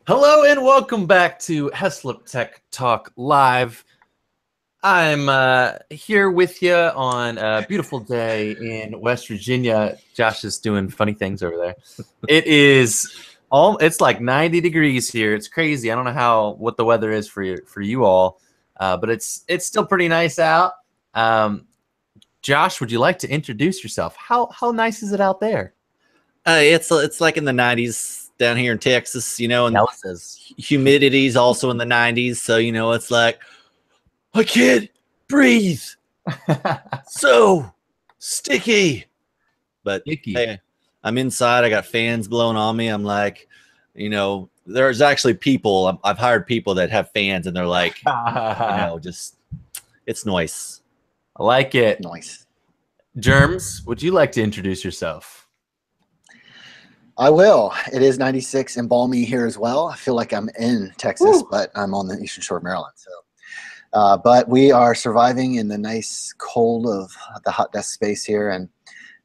Hello and welcome back to Heslop Tech Talk Live. I'm here with you on a beautiful day in West Virginia. Josh is doing funny things over there. It's like 90 degrees here. It's crazy. I don't know what the weather is for you all, but it's still pretty nice out. Josh, would you like to introduce yourself? How nice is it out there? It's like in the 90s down here in Texas, and humidity's also in the 90s. So, it's like, I can't breathe. So sticky. But hey, I'm inside. I got fans blowing on me. I'm like, there's actually people. I've hired people that have fans, and they're like, just it's nice. I like it. Nice. Germs, would you like to introduce yourself? I will. It is 96 and balmy here as well. I feel like I'm in Texas, but I'm on the eastern shore of Maryland. So, but we are surviving in the nice cold of the hot desk space here. And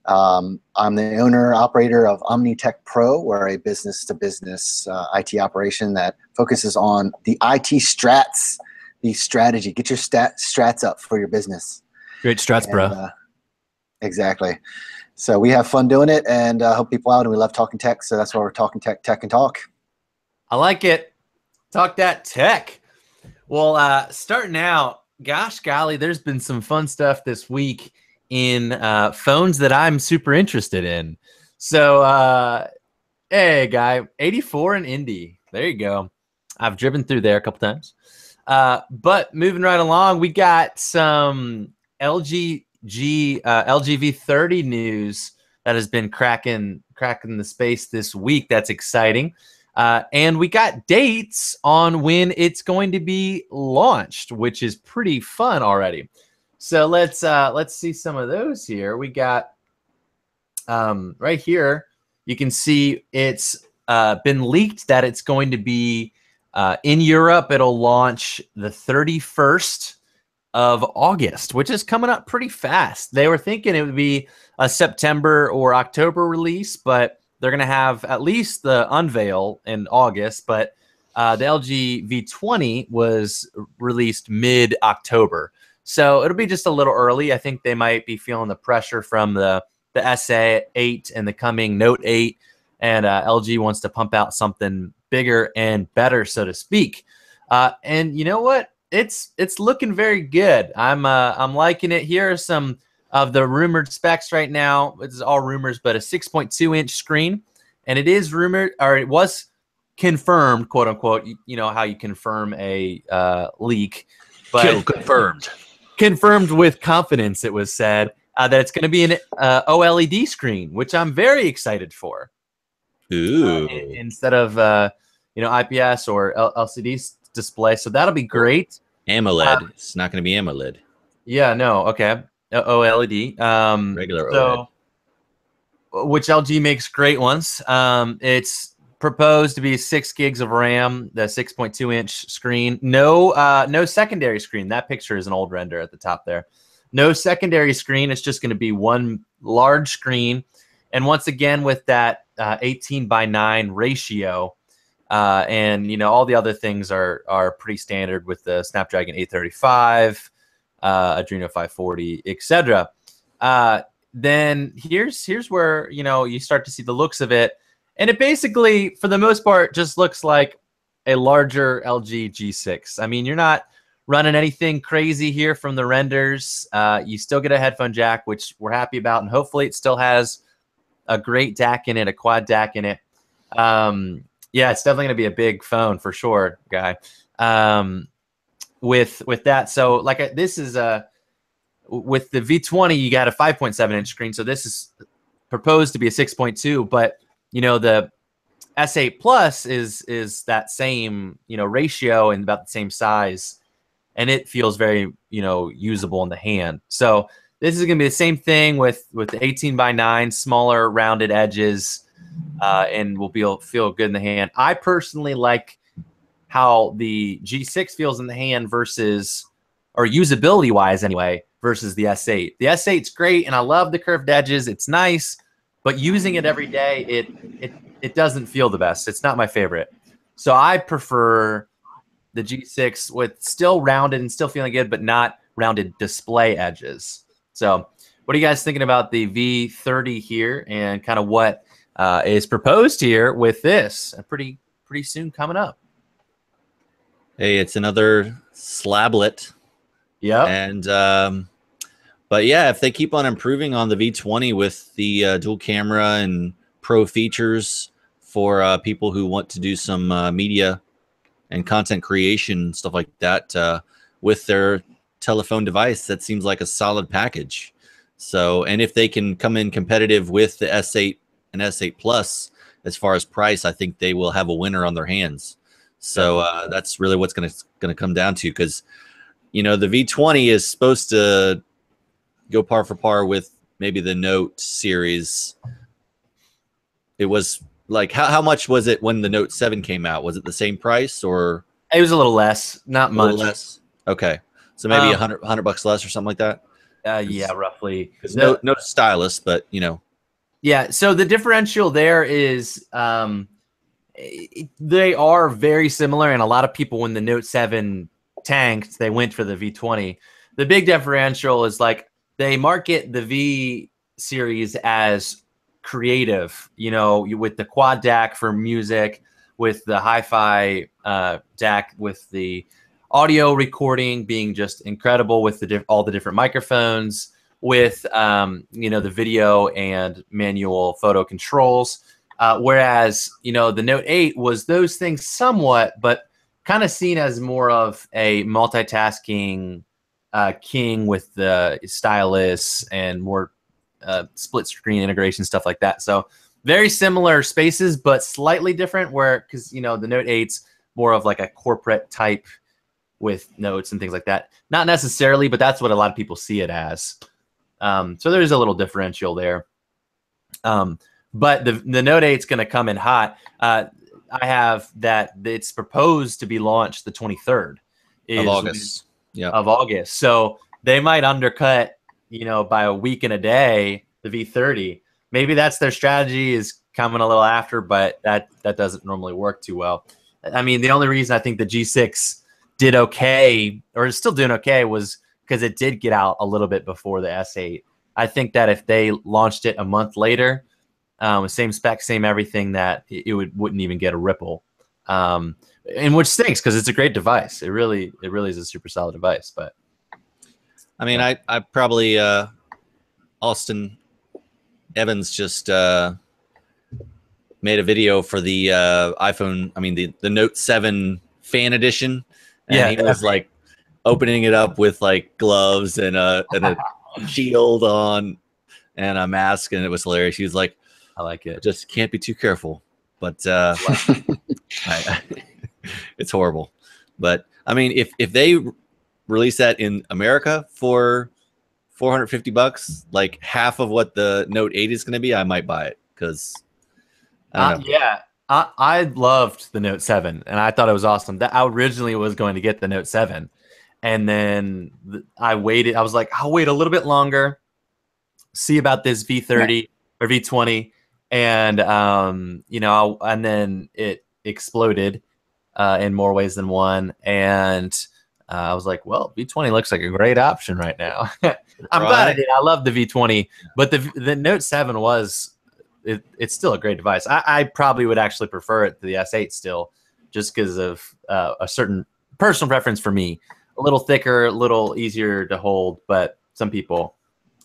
I'm the owner operator of OmniTech Pro. We're a business-to-business IT operation that focuses on the IT strats, the strategy. Get your strats up for your business. Great strats, bro. Exactly. So we have fun doing it and help people out, and we love talking tech. So that's why we're talking tech and talk. I like it. Talk that tech. Well, starting out, gosh golly, there's been some fun stuff this week in phones that I'm super interested in. So, hey, guy, 84 in Indy. There you go. I've driven through there a couple times. But moving right along, we got some LG V30 news that has been cracking the space this week. That's exciting. And we got dates on when it's going to be launched, which is pretty fun already. So let's see some of those here. We got right here, you can see it's been leaked that it's going to be in Europe. It'll launch the 31st of August, which is coming up pretty fast. They were thinking it would be a September or October release, but they're going to have at least the unveil in August. But the LG V20 was released mid-October. So it'll be just a little early. I think they might be feeling the pressure from the SA8 and the coming Note 8. And LG wants to pump out something bigger and better, so to speak. And you know what? It's looking very good. I'm liking it. Here are some of the rumored specs right now. It's all rumors, but a 6.2-inch screen, and it is rumored, or it was confirmed, quote unquote. You know how you confirm a leak, but confirmed with confidence. It was said that it's going to be an OLED screen, which I'm very excited for. Ooh. Instead of IPS or LCD display, so that'll be great. AMOLED. It's not going to be AMOLED. Yeah, no, okay. OLED. Regular OLED. Which LG makes great ones. It's proposed to be 6 gigs of RAM, the 6.2-inch screen. No secondary screen. That picture is an old render at the top there. No secondary screen. It's just going to be one large screen. And once again, with that 18:9 ratio, and all the other things are pretty standard with the Snapdragon 835, Adreno 540, etc. Then here's where you start to see the looks of it, and it basically, for the most part, just looks like a larger LG G6. I mean, you're not running anything crazy here from the renders. You still get a headphone jack, which we're happy about, and hopefully it still has a great DAC in it, a quad DAC in it. Yeah, it's definitely going to be a big phone for sure, guy. With that, so this is with the V20, you got a 5.7-inch screen, so this is proposed to be a 6.2, but the S8 Plus is that same ratio and about the same size, and it feels very usable in the hand. So this is going to be the same thing with the 18:9, smaller rounded edges. And will feel good in the hand. I personally like how the G6 feels in the hand versus, or usability wise anyway, versus the S8. The S8's great, and I love the curved edges. It's nice, but using it every day, it doesn't feel the best. It's not my favorite. So I prefer the G6 with still rounded and still feeling good, but not rounded display edges. So what are you guys thinking about the V30 here, and kind of what is proposed here with this? Pretty soon coming up. Hey, it's another slablet. Yep. And but yeah, if they keep on improving on the V20 with the dual camera and pro features for people who want to do some media and content creation, stuff like that, with their telephone device, that seems like a solid package. So, and if they can come in competitive with the S8 and S8 Plus as far as price, I think they will have a winner on their hands. So that's really what's going to come down to, because you know the V20 is supposed to go par for par with maybe the Note series. It was like, how much was it when the Note 7 came out? Was it the same price, or it was a little less? Not much. A little less. Okay, so maybe $100 less or something like that. Yeah, roughly. Because no stylus, but you know. Yeah. So the differential there is they are very similar, and a lot of people, when the Note 7 tanked, they went for the V20. The big differential is like they market the V series as creative, you know, with the quad DAC for music, with the hi-fi DAC, with the audio recording being just incredible, with the all the different microphones, with you know, the video and manual photo controls. Whereas, you know, the Note 8 was those things somewhat, but kind of seen as more of a multitasking king with the stylus and more split screen integration, stuff like that. So very similar spaces, but slightly different, where, because, you know, the Note 8's more of like a corporate type with notes and things like that. Not necessarily, but that's what a lot of people see it as. So there's a little differential there. But the Note 8's going to come in hot. I have that it's proposed to be launched the 23rd of August. Yeah, of August. So they might undercut, you know, by a week and a day, the V30. Maybe that's their strategy, is coming a little after, but that doesn't normally work too well. I mean, the only reason I think the G6 did okay, or is still doing okay, was because it did get out a little bit before the S8. I think that if they launched it a month later, same spec, same everything, that it wouldn't even get a ripple. And which stinks, because it's a great device. It really is a super solid device. But I mean, yeah. I probably Austin Evans just made a video for the iPhone. I mean, the Note 7 fan edition, and he was like opening it up with like gloves and a shield on and a mask, and it was hilarious. He was like, I like it. Just can't be too careful, but it's horrible. But I mean, if they release that in America for $450, like half of what the Note 8 is going to be, I might buy it, because I don't know. Yeah, I loved the Note 7, and I thought it was awesome. That I originally was going to get the Note 7, and then I waited. I was like, I'll wait a little bit longer, see about this V30 or V20, and you know, and then it exploded in more ways than one, and I was like, well, V20 looks like a great option right now. I'm glad I did. I love the V20, but the Note 7 was, it's still a great device. I probably would actually prefer it to the S8 still, just because of a certain personal preference for me. A little thicker, a little easier to hold, but some people.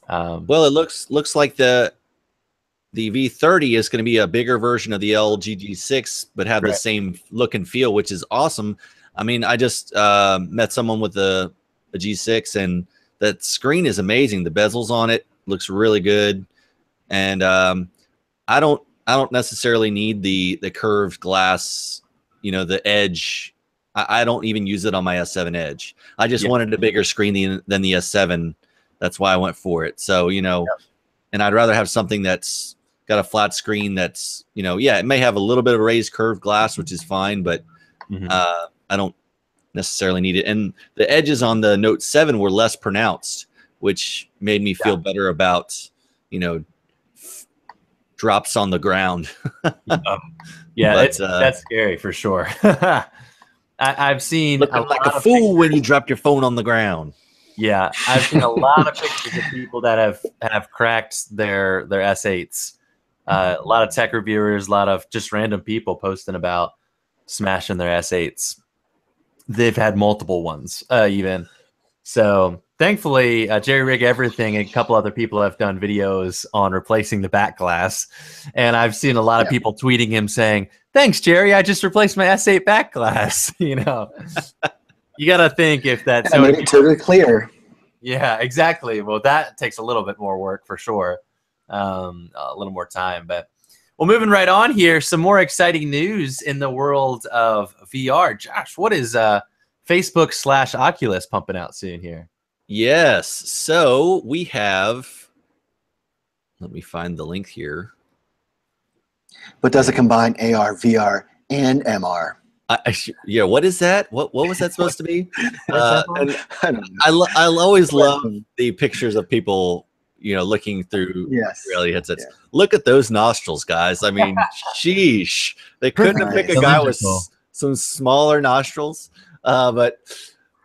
Well, it looks like the V30 is going to be a bigger version of the LG G6, but have the same look and feel, which is awesome. I mean, I just met someone with a G6, and that screen is amazing. The bezels on it looks really good, and I don't necessarily need the curved glass, you know, the edge. I don't even use it on my S7 Edge. I just wanted a bigger screen than the S7. That's why I went for it. So, you know, and I'd rather have something that's got a flat screen that's, you know, it may have a little bit of raised curved glass, which is fine, but I don't necessarily need it. And the edges on the Note 7 were less pronounced, which made me feel better about, you know, drops on the ground. Yeah, But, that's scary for sure. I've seen looking like a fool when you dropped your phone on the ground. Yeah, I've seen a lot of pictures of people that have cracked their S8s. A lot of tech reviewers, a lot of just random people posting about smashing their S8s. They've had multiple ones, even. So thankfully, Jerry Rig Everything and a couple other people have done videos on replacing the back glass, and I've seen a lot of people tweeting him saying, "Thanks, Jerry, I just replaced my S8 back glass." You know. You got to think if that's I made it totally clear. Yeah, exactly. Well, that takes a little bit more work for sure, a little more time. But well, moving right on here, some more exciting news in the world of VR. Josh, what is Facebook/Oculus pumping out soon here? Yes. So we have. Let me find the link here. But does it combine AR, VR, and MR? Yeah, what is that? What was that supposed to be? And I don't know. I'll always love the pictures of people, looking through reality headsets. Yeah. Look at those nostrils, guys. I mean, sheesh. They couldn't have picked a guy with some smaller nostrils. But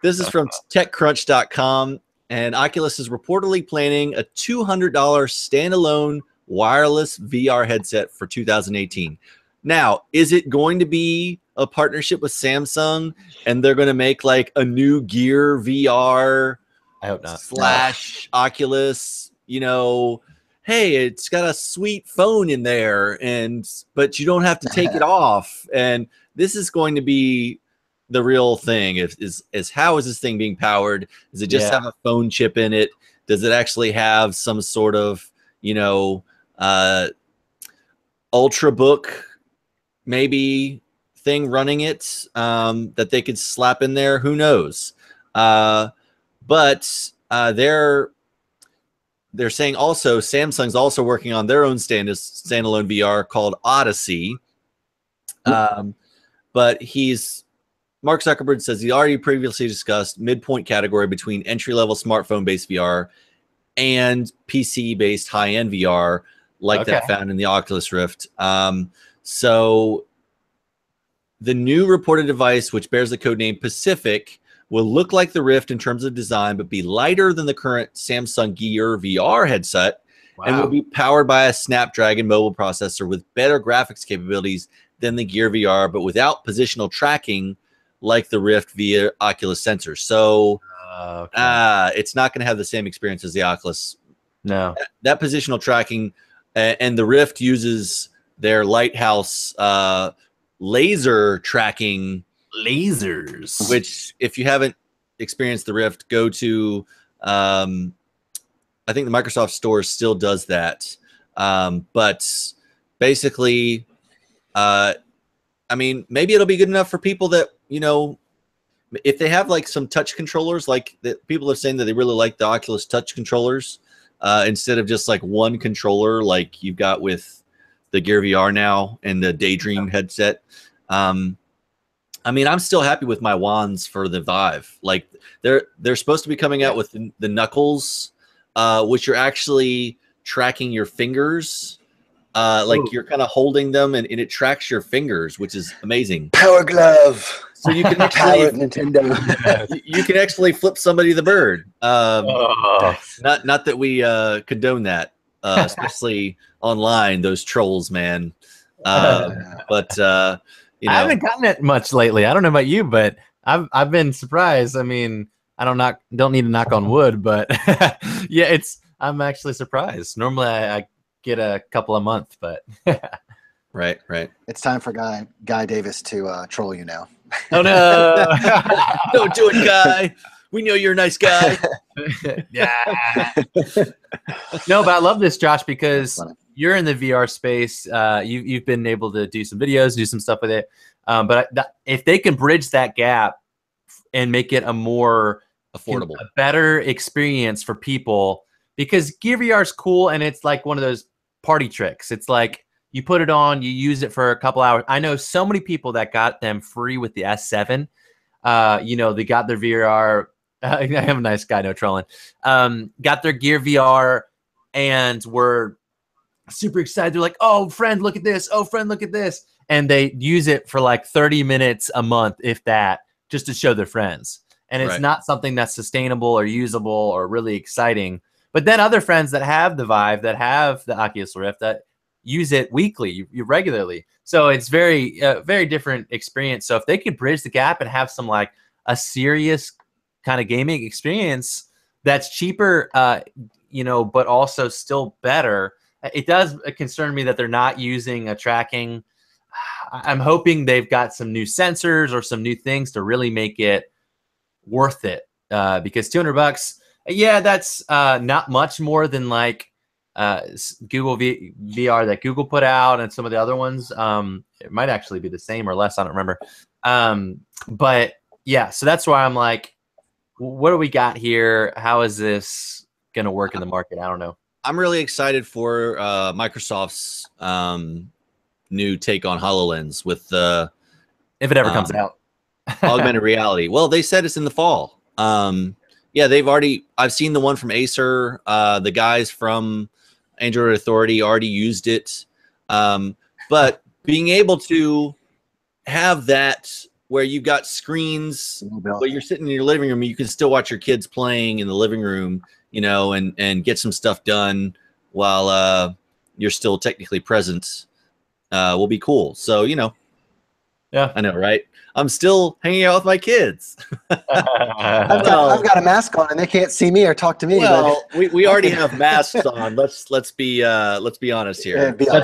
this is from TechCrunch.com, and Oculus is reportedly planning a $200 standalone wireless VR headset for 2018. Now, is it going to be a partnership with Samsung and they're going to make like a new Gear VR I hope not. / Oculus, hey, it's got a sweet phone in there but you don't have to take it off. And this is going to be the real thing is how is this thing being powered? Does it just have a phone chip in it? Does it actually have some sort of, Ultrabook maybe thing running it that they could slap in there? Who knows? But they're saying also Samsung's also working on their own standalone VR called Odyssey. But Mark Zuckerberg says he already previously discussed midpoint category between entry-level smartphone-based VR and PC-based high-end VR like that found in the Oculus Rift. So the new reported device, which bears the codename Pacific, will look like the Rift in terms of design, but be lighter than the current Samsung Gear VR headset, and will be powered by a Snapdragon mobile processor with better graphics capabilities than the Gear VR, but without positional tracking like the Rift via Oculus sensors. So it's not going to have the same experience as the Oculus. No. That positional tracking, and the Rift uses their Lighthouse laser tracking lasers, which if you haven't experienced the Rift, go to I think the Microsoft Store still does that. But basically, I mean, maybe it'll be good enough for people that, if they have like some touch controllers, like that people are saying that they really like the Oculus touch controllers instead of just like one controller like you've got with the Gear VR now and the Daydream headset. I mean, I'm still happy with my wands for the Vive. Like they're supposed to be coming out with the Knuckles, which are actually tracking your fingers. Like you're kind of holding them and it tracks your fingers, which is amazing. Power glove. So you can actually Nintendo. you can actually flip somebody the bird. Not that we condone that, especially online. Those trolls, man. But I haven't gotten it much lately. I don't know about you, but I've been surprised. I mean, I don't need to knock on wood, but yeah, I'm actually surprised. Normally I get a couple a month, but right. It's time for Guy Davis to troll you now. Oh no! Don't do it, Guy. We know you're a nice guy. Yeah. No, but I love this, Josh, because you're in the VR space. You've been able to do some videos, do some stuff with it. But if they can bridge that gap and make it a more affordable, a better experience for people, because Gear VR is cool and it's like one of those party tricks. It's like you put it on, you use it for a couple hours. I know so many people that got them free with the S7. They got their VR. I have a nice guy, no trolling. Got their Gear VR and were super excited. They're like, oh, friend, look at this. Oh, friend, look at this. And they use it for like 30 minutes a month, if that, just to show their friends. And it's not something that's sustainable or usable or really exciting. But then other friends that have the Vive, that have the Oculus Rift, that use it weekly, you regularly. So it's very, very different experience. So if they could bridge the gap and have some like a serious kind of gaming experience that's cheaper, you know, but also still better. It does concern me that they're not using a tracking. I'm hoping they've got some new sensors or some new things to really make it worth it. Because $200, yeah, that's not much more than like Google VR that Google put out and some of the other ones. It might actually be the same or less. I don't remember. But yeah, so that's why I'm like, what do we got here? How is this going to work in the market? I don't know. I'm really excited for Microsoft's new take on HoloLens with the if it ever comes out. Augmented reality. Well, they said it's in the fall. Yeah, I've seen the one from Acer. The guys from Android Authority already used it. But being able to have that where you've got screens, where you're sitting in your living room, you can still watch your kids playing in the living room, you know, and get some stuff done while you're still technically present, will be cool. So, you know, yeah, I know, right? I'm still hanging out with my kids. I've got a mask on and they can't see me or talk to me. Well, we already have masks on. Let's be honest here. Yeah,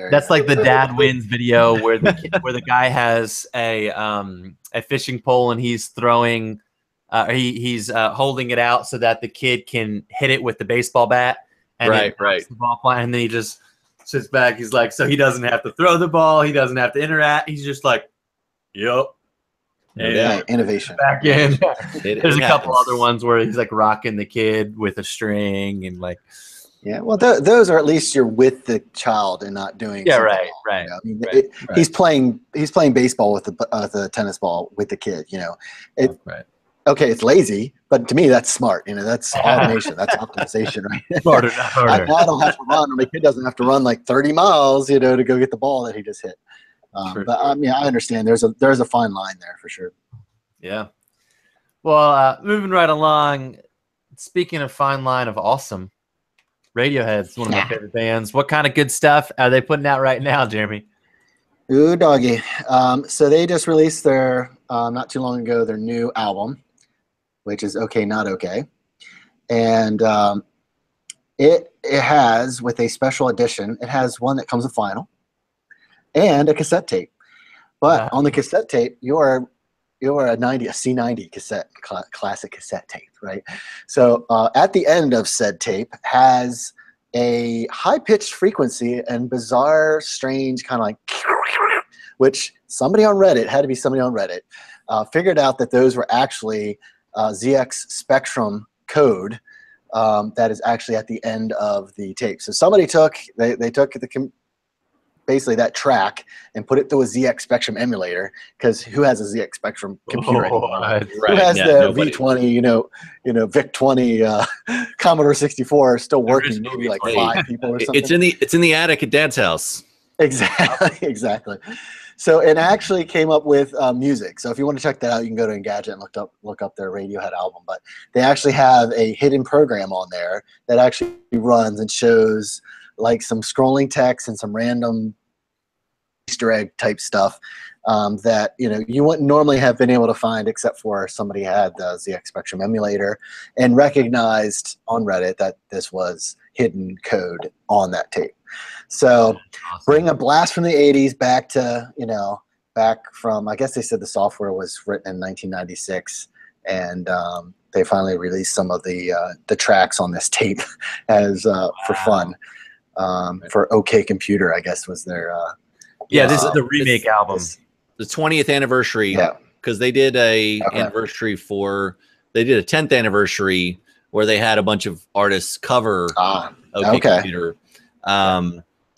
that's like the dad wins video where the guy has a fishing pole and he's throwing, he's holding it out so that the kid can hit it with the baseball bat. And right. The ball fly, and then he just sits back. He's like, so he doesn't have to throw the ball. He doesn't have to interact. He's just like, yep. Yeah, innovation. Back in. There's a couple other ones where he's like rocking the kid with a string and like. Yeah, well, those are at least you're with the child and not doing. Yeah, right. You know? I mean, he's playing baseball with the tennis ball with the kid. You know, okay, it's lazy, but to me that's smart. You know, that's automation, that's optimization, right? Smarter, not harder. I don't have to run, or my kid doesn't have to run like 30 miles, you know, to go get the ball that he just hit. But I mean, I understand there's a fine line there for sure. Yeah. Well, moving right along. Speaking of fine line of awesome, Radiohead's one of my favorite bands. What kind of good stuff are they putting out right now, Jeremy? Ooh, doggy. So they just released their not too long ago their new album, which is Okay Not Okay, and it has, with a special edition, it has one that comes with vinyl and a cassette tape. But on the cassette tape, you're a C90 cassette, classic cassette tape, right? So at the end of said tape has a high-pitched frequency and bizarre, strange kind of like, which somebody on Reddit, had to be somebody on Reddit, figured out that those were actually ZX Spectrum code that is actually at the end of the tape. So somebody took basically that track and put it through a ZX Spectrum emulator, because who has a ZX Spectrum computer anymore? Who has the V20, you know, VIC-20 Commodore 64 still working? Maybe like 5 people or something. It's in the attic at Dad's house. Exactly. So it actually came up with music. So if you want to check that out, you can go to Engadget and look up their Radiohead album. But they actually have a hidden program on there that actually runs and shows like some scrolling text and some random Easter egg type stuff that you wouldn't normally have been able to find, except for somebody had the ZX Spectrum emulator and recognized on Reddit that this was hidden code on that tape. So bring a blast from the 80s back to, back from, I guess they said the software was written in 1996, and they finally released some of the tracks on this tape as for fun. For OK Computer, I guess was their this is the remake album, the 20th anniversary, because they did a anniversary they did a 10th anniversary where they had a bunch of artists cover OK Computer.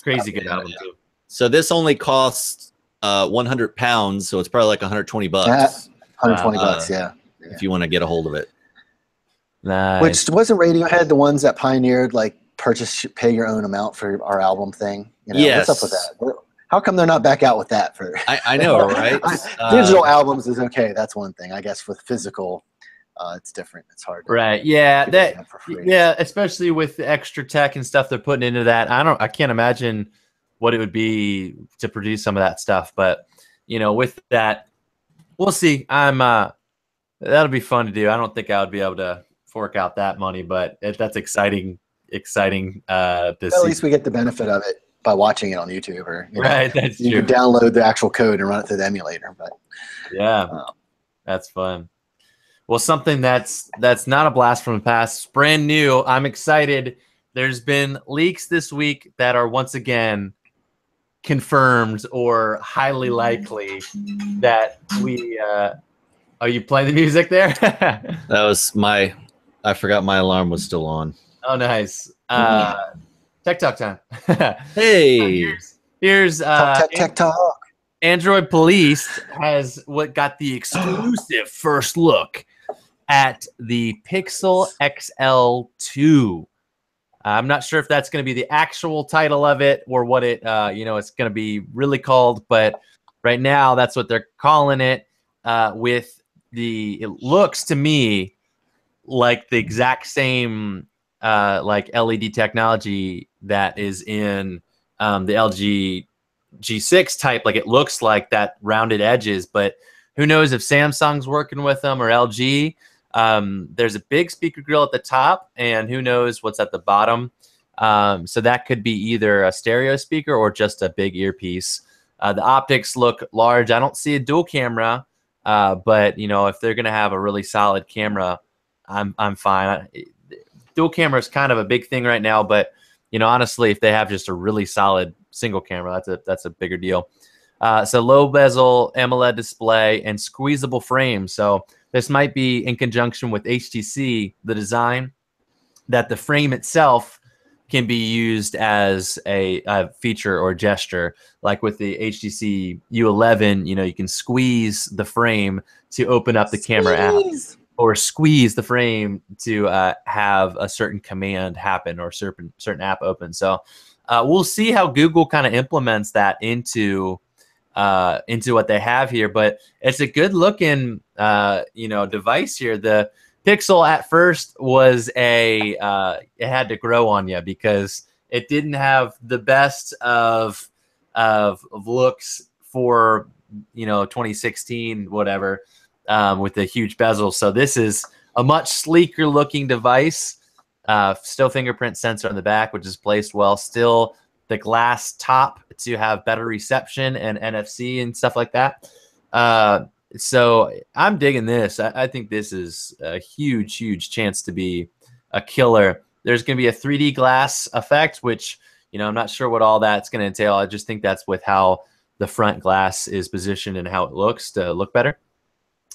Crazy good album too. So this only costs £100, so it's probably like $120. $120, if you want to get a hold of it. Nice. Which wasn't Radiohead the ones that pioneered like pay your own amount for our album thing. You know, Yes. what's up with that? How come they're not back out with that for? I know, right? Digital albums is okay. That's one thing. I guess with physical, it's different. It's hard. Right. Yeah. Yeah. Especially with the extra tech and stuff they're putting into that. I can't imagine what it would be to produce some of that stuff. But with that, we'll see. That'll be fun to do. I don't think I would be able to fork out that money, but that's exciting. At least we get the benefit of it by watching it on YouTube, or right. That's true. You can download the actual code and run it through the emulator. But yeah, that's fun. Well, something that's not a blast from the past, it's brand new. I'm excited. There's been leaks this week that are once again confirmed or highly likely that we. Are you playing the music there? That was I forgot my alarm was still on. Oh, nice. Tech Talk time. Hey. Here's Tech Talk. Android Police has got the exclusive first look at the Pixel XL2. I'm not sure if that's going to be the actual title of it or what it's going to be really called, but right now that's what they're calling it. It looks to me like the exact same like LED technology that is in the LG G6 type. Like it looks like that rounded edges, but who knows if Samsung's working with them or LG. There's a big speaker grill at the top, and who knows what's at the bottom. So that could be either a stereo speaker or just a big earpiece. The optics look large. I don't see a dual camera. But if they're gonna have a really solid camera, I'm fine. Dual camera is kind of a big thing right now, but honestly, if they have just a really solid single camera, that's a bigger deal. So low bezel AMOLED display and squeezable frame. So this might be in conjunction with HTC, the design that the frame itself can be used as a feature or gesture. Like with the HTC U11, you can squeeze the frame to open up the camera app, or squeeze the frame to have a certain command happen or certain app open. So we'll see how Google kind of implements that into what they have here. But it's a good looking device here. The Pixel at first was it had to grow on you because it didn't have the best of looks for 2016 whatever with the huge bezel. So this is a much sleeker looking device. Still fingerprint sensor on the back, which is placed well. Still the glass top to have better reception and NFC and stuff like that. So I'm digging this. I think this is a huge chance to be a killer. There's going to be a 3D glass effect, which, I'm not sure what all that's going to entail. I just think that's with how the front glass is positioned and how it looks to look better.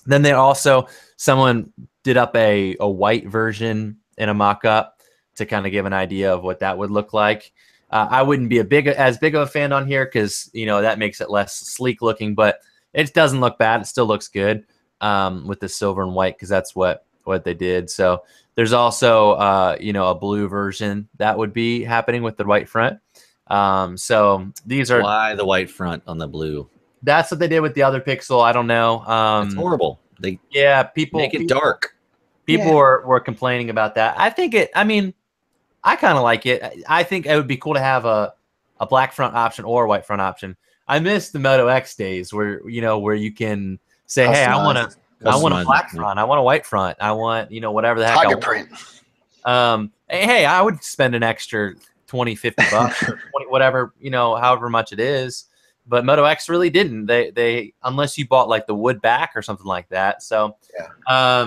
Then someone did up a white version in a mock-up to kind of give an idea of what that would look like. I wouldn't be as big of a fan on here because, that makes it less sleek looking, but it doesn't look bad. It still looks good with the silver and white because that's what they did. So there's also, a blue version that would be happening with the white front. So these are... Why the white front on the blue? That's what they did with the other Pixel. I don't know. It's horrible. People make it dark. People were complaining about that. I kind of like it. I think it would be cool to have a black front option or a white front option. I miss the Moto X days where you can say, hey, I want a black front, I want a white front, I want whatever the heck I want. Print. Hey, I would spend an extra $20-$50 or 20 whatever, however much it is. But Moto X really didn't. They unless you bought like the wood back or something like that. So I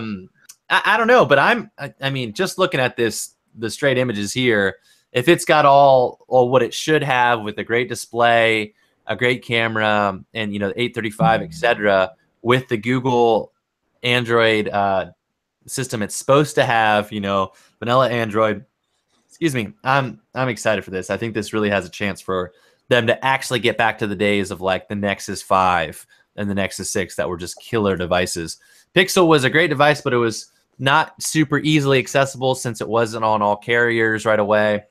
don't know, but I mean just looking at the straight images here, if it's got all what it should have with a great display, a great camera, and the 835, etc., with the Google Android system it's supposed to have, vanilla Android. Excuse me. I'm excited for this. I think this really has a chance for them to actually get back to the days of like the Nexus 5 and the Nexus 6 that were just killer devices. Pixel was a great device, but it was not super easily accessible since it wasn't on all carriers right away.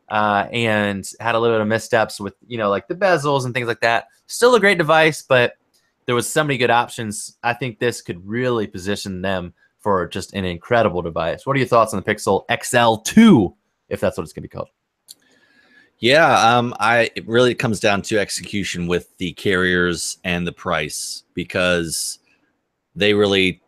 and had a little bit of missteps with, like the bezels and things like that. Still a great device, but there was so many good options. I think this could really position them for just an incredible device. What are your thoughts on the Pixel XL2, if that's what it's going to be called? Yeah, it really comes down to execution with the carriers and the price, because they really,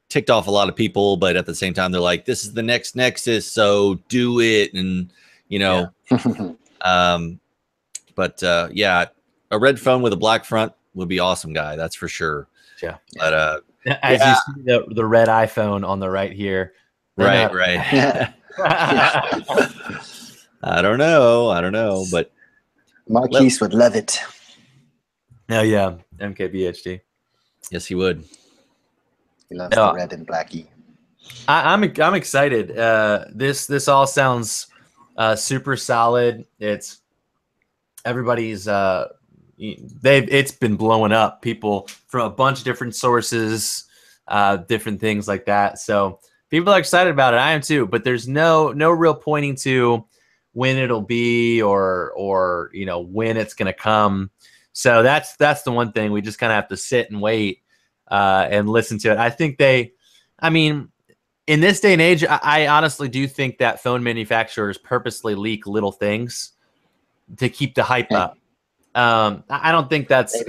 ticked off a lot of people, but at the same time, they're like, this is the next Nexus, so do it. And, yeah, a red phone with a black front would be awesome, guy. That's for sure. Yeah. But, as you see the red iPhone on the right here. Right. I don't know, but Marquise would love it. Oh yeah, MKBHD. Yes, he would. He loves the red and blacky. I'm excited. This all sounds super solid. It's everybody's it's been blowing up. People from a bunch of different sources, different things like that. So people are excited about it. I am too, but there's no real pointing to when it'll be or when it's going to come. So that's the one thing. We just kind of have to sit and wait and listen to it. I think in this day and age, I honestly do think that phone manufacturers purposely leak little things to keep the hype up. I don't think that's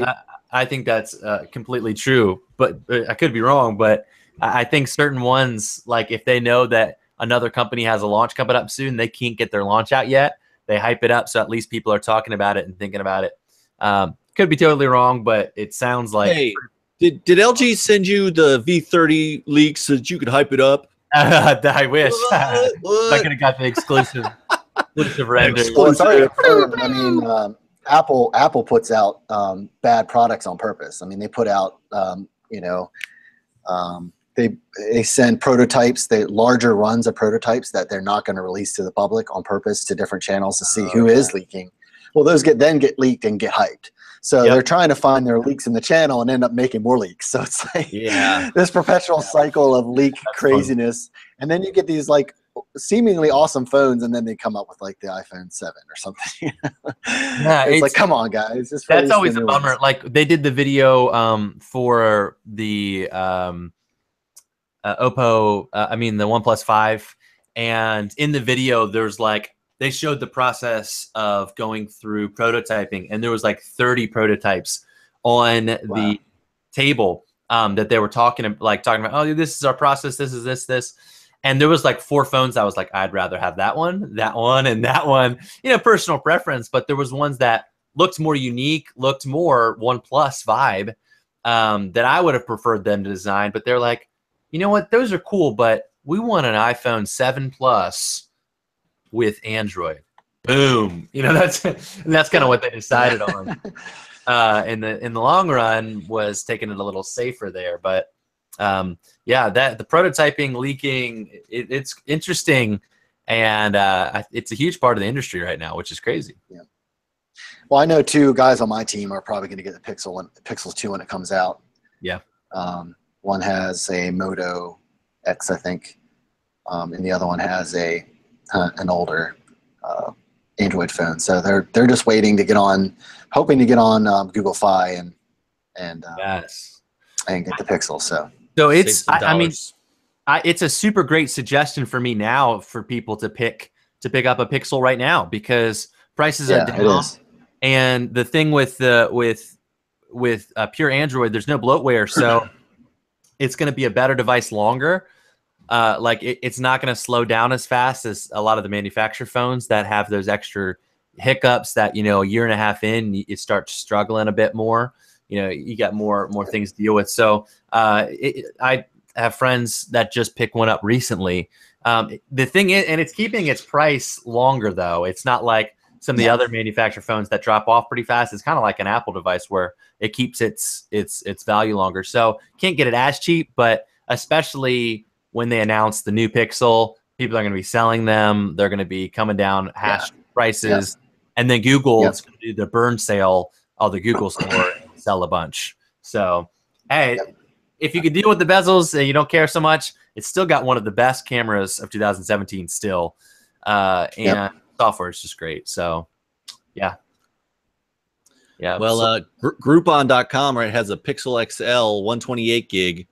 I think that's completely true, but I could be wrong. But I think certain ones, like if they know that another company has a launch coming up soon, they can't get their launch out yet, they hype it up so at least people are talking about it and thinking about it. Could be totally wrong, but it sounds like. Hey, did LG send you the V30 leaks so that you could hype it up? I wish. I could have got the exclusive render. Well, it's already confirmed. I mean, Apple puts out bad products on purpose. I mean, they put out, they send prototypes, larger runs of prototypes that they're not going to release to the public on purpose to different channels to see who is leaking. Well, those get leaked and get hyped. So they're trying to find their leaks in the channel and end up making more leaks. So it's like this perpetual cycle of leak craziness. And then you get these like seemingly awesome phones, and then they come up with like the iPhone 7 or something. It's like, come on, guys. That's always a bummer. Like they did the video for the Oppo, the OnePlus 5. And in the video, there's like, they showed the process of going through prototyping, and there was like 30 prototypes on the table that they were talking about, oh, this is our process, this is this. And there was like 4 phones I was like, I'd rather have that one, and that one, personal preference. But there was ones that looked more unique, looked more OnePlus vibe that I would have preferred them to design. But they're like, you know what, those are cool, but we want an iPhone 7 Plus with Android. Boom. That's kind of what they decided on. In the long run was taking it a little safer there. But that the prototyping, leaking, it's interesting, and it's a huge part of the industry right now, which is crazy. Yeah. Well, I know 2 guys on my team are probably going to get the Pixel 2 when it comes out. Yeah. One has a Moto X, I think, and the other one has an older Android phone. So they're just waiting to get on, hoping to get on Google Fi and get the Pixel. So it's it's a super great suggestion for me now for people to pick up a Pixel right now, because prices are down. It is. And the thing with pure Android, there's no bloatware, so it's going to be a better device longer. It's not going to slow down as fast as a lot of the manufacturer phones that have those extra hiccups that, a year and a half in, you start struggling a bit more. You got more things to deal with. So I have friends that just picked one up recently. The thing is, and it's keeping its price longer, though. It's not like some of the other manufacturer phones that drop off pretty fast. It's kind of like an Apple device where it keeps its value longer. So can't get it as cheap, but especially when they announce the new Pixel, people are going to be selling them. They're going to be coming down hash prices. And then Google is going to do the burn sale of the Google store and sell a bunch. So, hey, if you could deal with the bezels and you don't care so much, it's still got one of the best cameras of 2017 still. And software is just great. So, yeah. Yeah. Well, Groupon.com, right, has a Pixel XL 128 gig.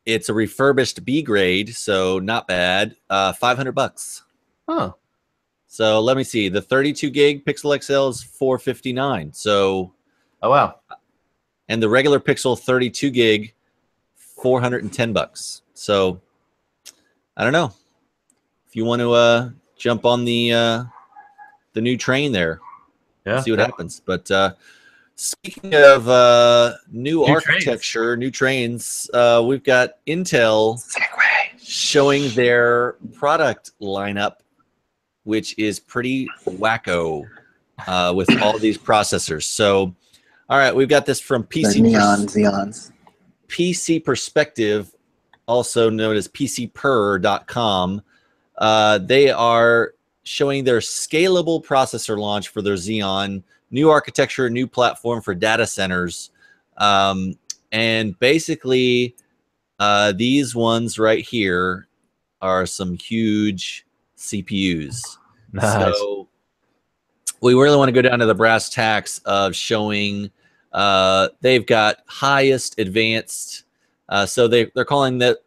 It's a refurbished B grade, so not bad. $500. Oh. So let me see. The 32 gig Pixel XL is $459. So, oh wow. And the regular Pixel 32 gig, $410. So, I don't know if you want to jump on the new train there. Yeah. See what happens. But speaking of new architecture, new trains, we've got Intel showing their product lineup, which is pretty wacko with all these processors. So, all right, we've got this from Xeons. PC Perspective, also known as PCPer.com. They are showing their scalable processor launch for their Xeon, new architecture, new platform for data centers. And basically, these ones right here are some huge CPUs. Nice. So we really want to go down to the brass tacks of showing they've got highest advanced. So they're calling the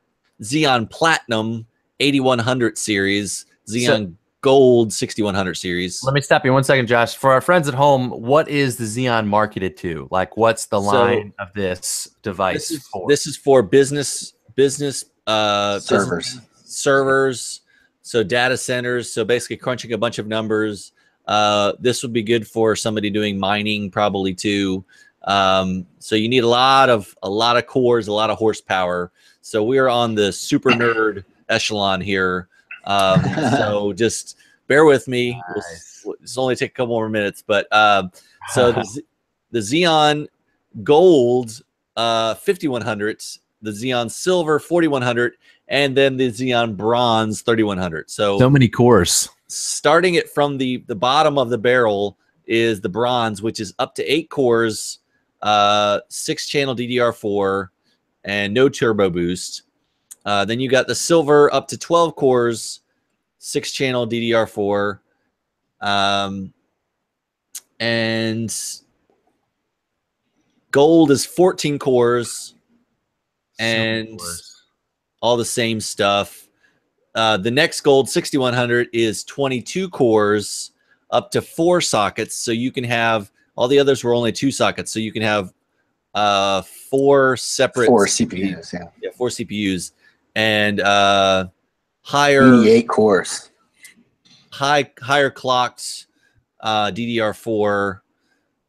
Xeon Platinum 8100 series, Xeon Gold 6100 series. Let me stop you 1 second, Josh. For our friends at home, what is the Xeon marketed to? Like, what's the line of this device for? This is for business servers. Servers, so data centers. So basically crunching a bunch of numbers. This would be good for somebody doing mining probably too. So you need a lot of cores, a lot of horsepower. So we are on the super nerd echelon here. So just bear with me. Nice. It's only take a couple more minutes, but so the Xeon Gold 5100, the Xeon Silver 4100, and then the Xeon Bronze 3100. So many cores. Starting it from the bottom of the barrel is the Bronze, which is up to 8 cores, 6-channel DDR4, and no turbo boost. Then you got the Silver up to 12 cores, 6-channel DDR4, and Gold is 14 cores, and all the same stuff. The next Gold 6100 is 22 cores, up to 4 sockets, so you can have all the others were only 2 sockets, so you can have 4 separate 4 CPUs. Yeah, 4 CPUs. And higher 88 cores, higher clocked DDR4,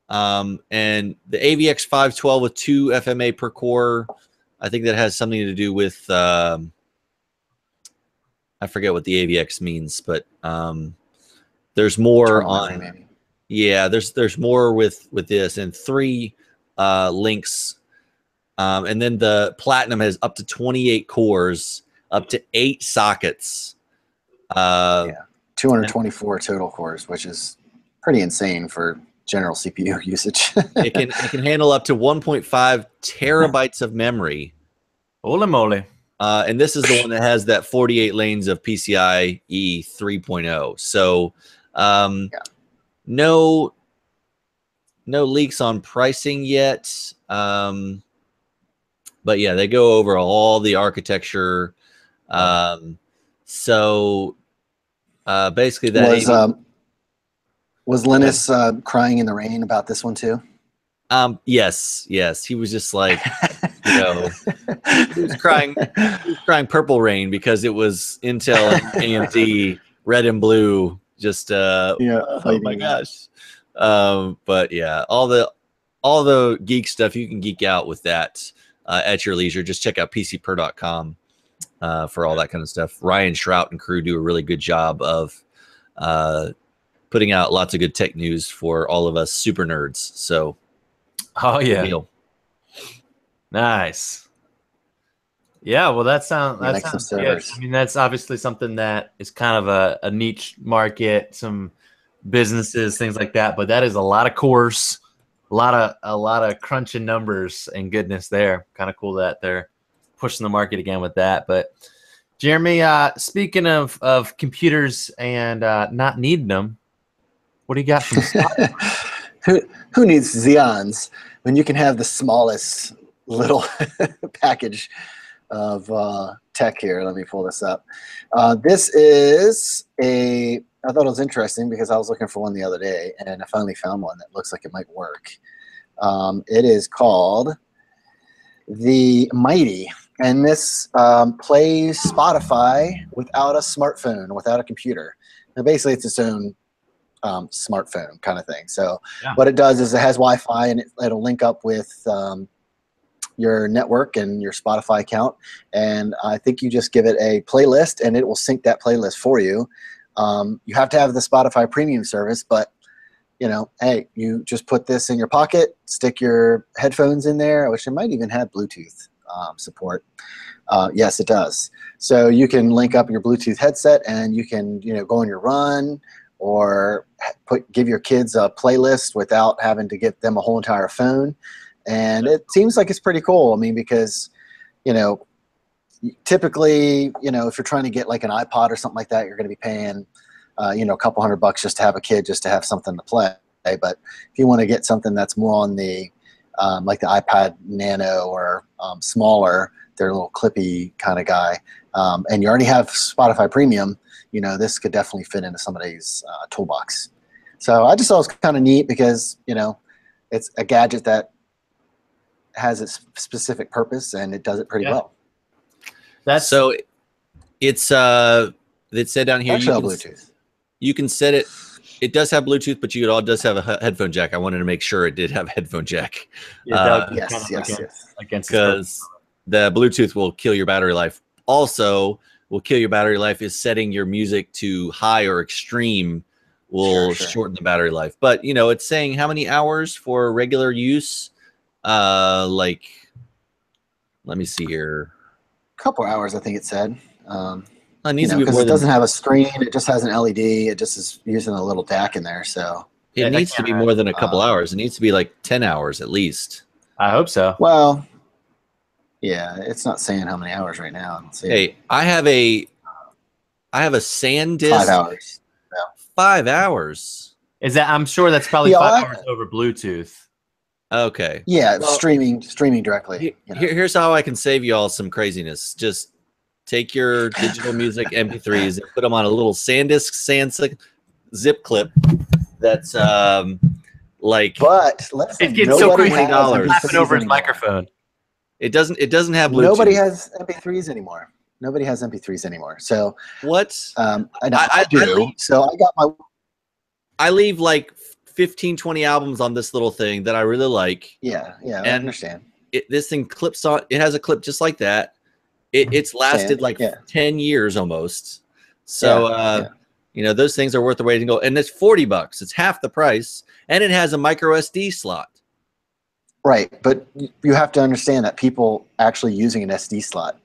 and the AVX 512 with 2 FMA per core. I think that has something to do with I forget what the AVX means, but there's more on maybe. Yeah, there's more with this, and 3 links. And then the Platinum has up to 28 cores, up to 8 sockets. 224 total cores, which is pretty insane for general CPU usage. it can handle up to 1.5 terabytes of memory. Holy moly. And this is the one that has that 48 lanes of PCIe 3.0. So no leaks on pricing yet. But yeah, they go over all the architecture. So basically that was Linus crying in the rain about this one too? Yes. He was just like, he was crying purple rain because it was Intel and AMD red and blue. Just oh my gosh. But yeah, all the geek stuff, you can geek out with that at your leisure. Just check out PCPer.com for all that kind of stuff. Ryan Shrout and crew do a really good job of putting out lots of good tech news for all of us super nerds. So, oh yeah, nice. Yeah, well, that sounds good. I mean, that's obviously something that is kind of a niche market, some businesses, things like that. But that is a lot of cores, a lot of crunching numbers and goodness there. Kind of cool that they're pushing the market again with that. But Jeremy, speaking of computers and not needing them, what do you got from Spotify? Who needs Xeons when you can have the smallest little package of tech here? Let me pull this up. This is I thought it was interesting because I was looking for one the other day, and I finally found one that looks like it might work. It is called the Mighty, and this plays Spotify without a smartphone, without a computer. And basically, it's its own smartphone kind of thing. So what it does is it has Wi-Fi, and it'll link up with your network and your Spotify account. And I think you just give it a playlist, and it will sync that playlist for you. You have to have the Spotify premium service, but hey, you just put this in your pocket, stick your headphones in there, which it might even have Bluetooth support. Yes, it does. So you can link up your Bluetooth headset, and you can go on your run, or give your kids a playlist without having to get them a whole entire phone. And it seems like it's pretty cool. I mean, because typically, if you're trying to get like an iPod or something like that, you're going to be paying, a couple $100 just to have a kid, just to have something to play. But if you want to get something that's more on the, like the iPad Nano or smaller, they're a little clippy kind of guy, and you already have Spotify Premium, this could definitely fit into somebody's toolbox. So I just thought it was kind of neat because, it's a gadget that has its specific purpose, and it does it pretty well. That's so it's it said down here Bluetooth. You can set it. It does have Bluetooth, but it does have a headphone jack. I wanted to make sure it did have a headphone jack. Yes. Because the Bluetooth will kill your battery life. Also, will kill your battery life is setting your music to high or extreme will shorten the battery life. But it's saying how many hours for regular use. Like, let me see here. Couple hours, I think it said. It needs to be because more it doesn't have a screen. It just has an LED. It just is using a little DAC in there. So it needs to be more than a couple hours. It needs to be like 10 hours at least. I hope so. Well, yeah, it's not saying how many hours right now. Hey, I have a SanDisk. 5 hours. Yeah. 5 hours. Is that? I'm sure that's probably 5 hours over Bluetooth. Okay. Yeah, well, streaming directly. Here's how I can save you all some craziness. Just take your digital music MP3s and put them on a little SanDisk zip clip. That's like. But listen, it gets so crazy. Laughing over his microphone. It doesn't have Bluetooth. Nobody has MP3s anymore. Nobody has MP3s anymore. So what? I do. So I got my. I leave like 15, 20 albums on this little thing that I really like. Yeah, I understand. This thing clips on. It has a clip just like that. It's lasted 10 years almost. So those things are worth the wait to go. And it's $40. It's half the price, and it has a micro SD slot. Right, but you have to understand that people actually using an SD slot,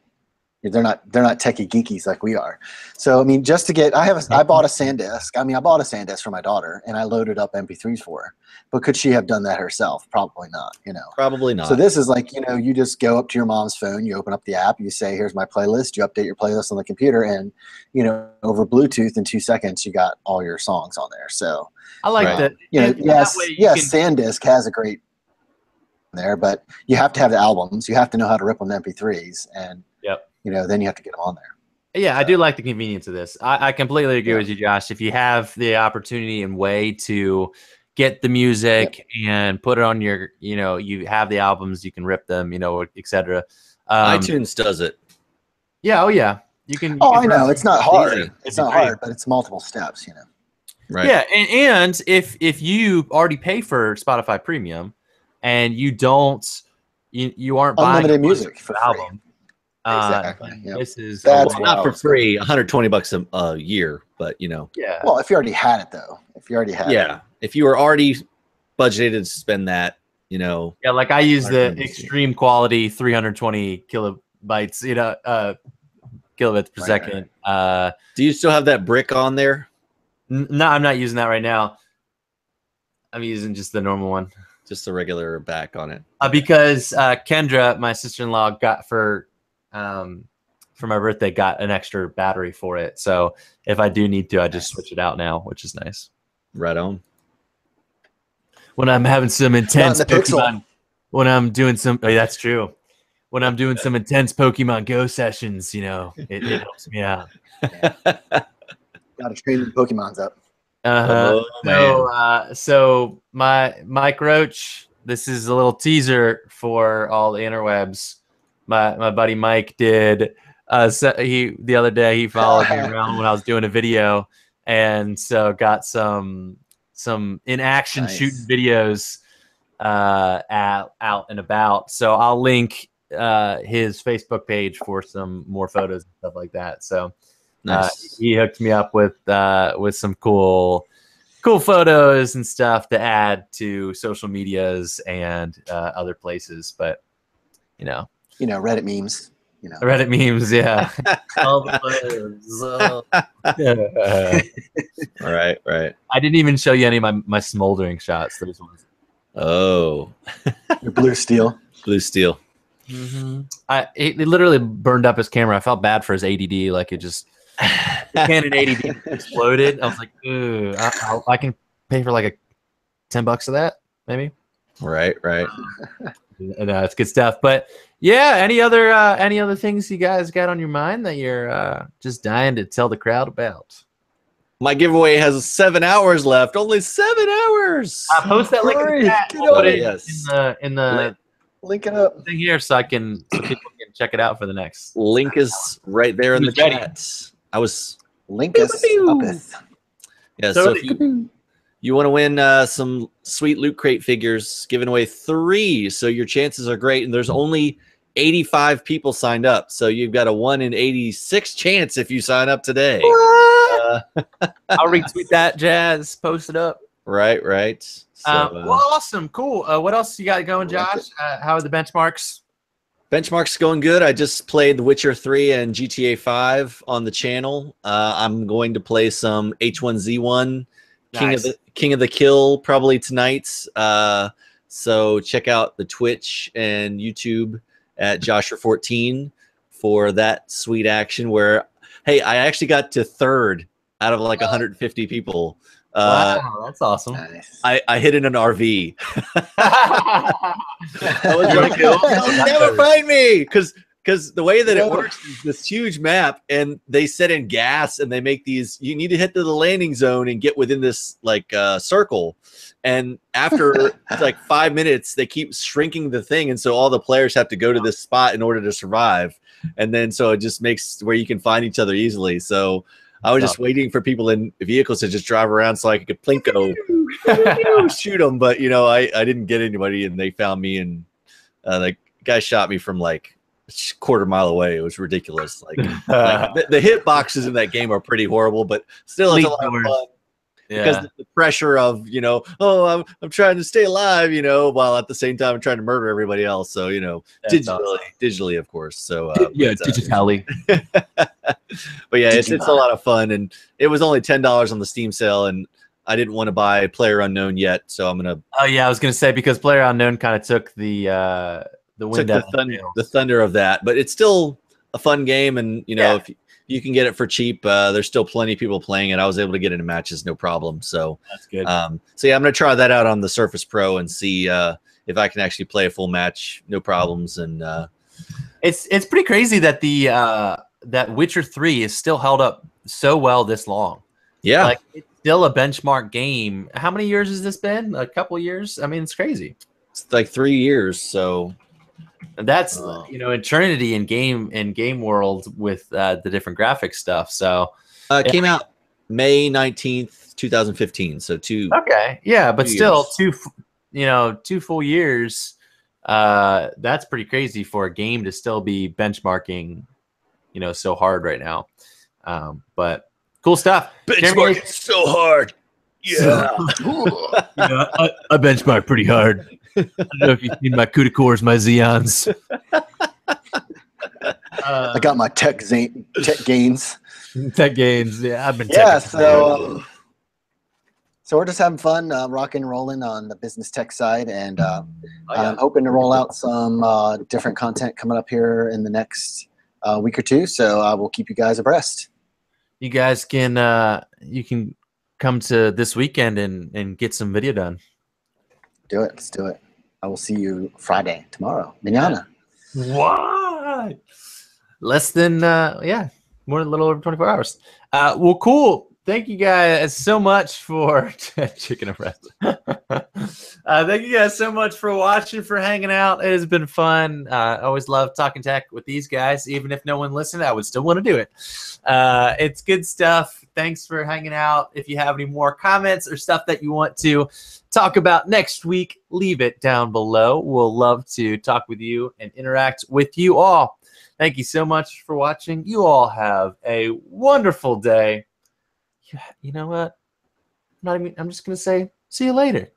they're not techie geekies like we are. So I mean, just to get, I bought a SanDisk. I mean, I bought a SanDisk for my daughter, and I loaded up MP3s for her. But could she have done that herself? Probably not. Probably not. So this is like, you just go up to your mom's phone, you open up the app, you say, "Here's my playlist." You update your playlist on the computer, and over Bluetooth in 2 seconds, you got all your songs on there. So I like that. Yes, SanDisk has a great there, but you have to have the albums. You have to know how to rip on the MP3s, and then you have to get them on there. Yeah, I do like the convenience of this. I completely agree with you, Josh. If you have the opportunity and way to get the music and put it on your, you have the albums, you can rip them, etc. iTunes does it. Yeah. Oh yeah. You can. I know it's not hard. It's not hard, but it's multiple steps. Right. Yeah, and if you already pay for Spotify Premium, and you aren't buying unlimited music for the album. Exactly. This is not for free, $120 a year, but Yeah. Well, if you already had it though, if you were already budgeted to spend that, Yeah, like I use the extreme quality 320 kilobytes, kilobits per second. Right. Do you still have that brick on there? No, I'm not using that right now. I'm using just the normal one. Just the regular back on it. Because Kendra, my sister-in-law, got for my birthday, got an extra battery for it. So if I do need to, I just switch it out now, which is nice. Right on. When I'm having some intense Pokemon, when I'm doing some, that's true. When I'm doing some intense Pokemon Go sessions, you know, it helps me out. Got to train the Pokemons up. So Mike Roach, this is a little teaser for all the interwebs. My buddy Mike did. The other day he followed me around when I was doing a video, and so got some in action shooting videos out and about. So I'll link his Facebook page for some more photos and stuff like that. So nice. He hooked me up with some cool photos and stuff to add to social medias and other places. But you know, Reddit memes. Reddit memes, yeah. All the photos. Right. I didn't even show you any of my smoldering shots. Those ones. Oh, your blue steel. Blue steel. Mm-hmm. It literally burned up his camera. I felt bad for his ADD. Like it just Canon ADD exploded. I was like, ooh, I can pay for like $10 for that, maybe. Right. It's good stuff. But yeah, any other things you guys got on your mind that you're just dying to tell the crowd about? My giveaway has 7 hours left. Only 7 hours. I'll post that link in the chat. In the link it up thing here so people can check it out for the next. Link is right there in the chat. Link is uppeth. Yeah, so if you want to win some sweet Loot Crate figures, giving away 3, so your chances are great. And there's only 85 people signed up, so you've got a 1 in 86 chance if you sign up today. I'll retweet that, Jazz. Post it up. Right. So, well, awesome, cool. What else you got going, Josh? How are the benchmarks? Benchmarks going good. I just played The Witcher 3 and GTA 5 on the channel. I'm going to play some H1Z1. Nice. King of the Kill probably tonight. So check out the Twitch and YouTube at Joshua14 for that sweet action where, hey, I actually got to 3rd out of like 150 people. Wow, that's awesome. Nice. I hid in an RV. I was like, they'll never find me because the way that it works is this huge map, and they set in gas, and they make these. You need to hit the landing zone and get within this like circle, and after like 5 minutes, they keep shrinking the thing, and so all the players have to go to this spot in order to survive, and then so it just makes where you can find each other easily. So I was just waiting for people in vehicles to just drive around so I could plinko shoot them, but I didn't get anybody, and they found me, and the guy shot me from like quarter-mile away. It was ridiculous. Like the hit boxes in that game are pretty horrible, but still it's a lot of fun. Yeah. Because the pressure of I'm trying to stay alive, while at the same time I'm trying to murder everybody else. So digitally, of course. So digitally. But yeah, it's a lot of fun, and it was only $10 on the Steam sale, and I didn't want to buy PlayerUnknown yet, so I'm gonna. Oh yeah, I was gonna say because PlayerUnknown kind of took the wind out the thunder of that, but it's still a fun game, and if you can get it for cheap, there's still plenty of people playing it. I was able to get into matches no problem, so that's good. So yeah, I'm gonna try that out on the Surface Pro and see if I can actually play a full match, no problems. And it's pretty crazy that that Witcher 3 is still held up so well this long. Yeah, like it's still a benchmark game. How many years has this been? A couple years? I mean, it's crazy. It's like 3 years, so. And that's eternity in game world with the different graphic stuff. So it came out May 19th, 2015. So okay, yeah, but still years. 2 full years. That's pretty crazy for a game to still be benchmarking, so hard right now. But cool stuff. Benchmarking so hard. Yeah. I benchmark pretty hard. I don't know if you've seen my Cuticores, my Xeons. I got my tech gains. Tech gains. Yeah, I've been. Yeah. So So we're just having fun, rocking and rolling on the business tech side, and I'm hoping to roll out some different content coming up here in the next week or two. So I will keep you guys abreast. You guys can you can come to this weekend and get some video done. Do it. Let's do it. I will see you Friday, tomorrow. Mañana. What? Less than more than a little over 24 hours. Well, cool. Thank you guys so much for chicken and breast. Thank you guys so much for watching, for hanging out. It has been fun. I always love talking tech with these guys. Even if no one listened, I would still want to do it. It's good stuff. Thanks for hanging out. If you have any more comments or stuff that you want to talk about next week, leave it down below. We'll love to talk with you and interact with you all. Thank you so much for watching. You all have a wonderful day. You know what? I'm just going to say, see you later.